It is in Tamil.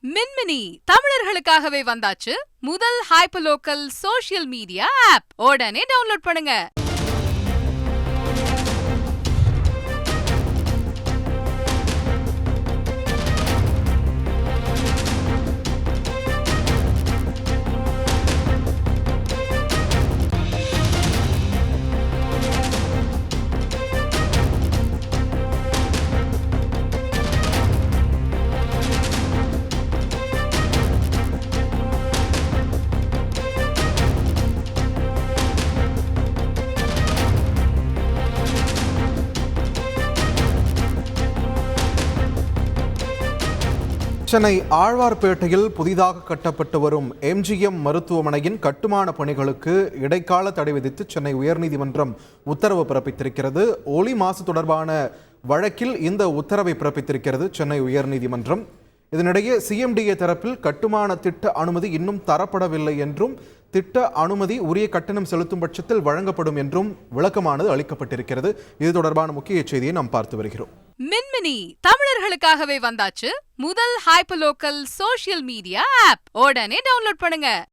மின்மினி தமிழர்களுக்காகவே வந்தாச்சு முதல் ஹைப்பர்லோக்கல் சோஷியல் மீடியா ஆப். உடனே டவுன்லோட் பண்ணுங்க. சென்னை ஆழ்வார்பேட்டையில் புதிதாக கட்டப்பட்டு வரும் எம்ஜிஎம் மருத்துவமனையின் கட்டுமான பணிகளுக்கு இடைக்கால தடை விதித்து சென்னை உயர்நீதிமன்றம் உத்தரவு பிறப்பித்திருக்கிறது. ஒலி மாசு தொடர்பான வழக்கில் இந்த உத்தரவை பிறப்பித்திருக்கிறது சென்னை உயர்நீதிமன்றம். இதனிடையே சிஎம்டிஏ தரப்பில் கட்டுமான திட்ட அனுமதி இன்னும் தரப்படவில்லை என்றும் திட்ட அனுமதி உரிய கட்டணம் செலுத்தும் பட்சத்தில் வழங்கப்படும் என்றும் விளக்கமானது அளிக்கப்பட்டிருக்கிறது. இது தொடர்பான முக்கிய செய்தியை நாம் பார்த்து வருகிறோம். மின்மினி தமிழர்களுக்காகவே வந்தாச்சு முதல் ஹைப்பர்லோக்கல் சோஷியல் மீடியா ஆப். உடனே டவுன்லோட் பண்ணுங்க.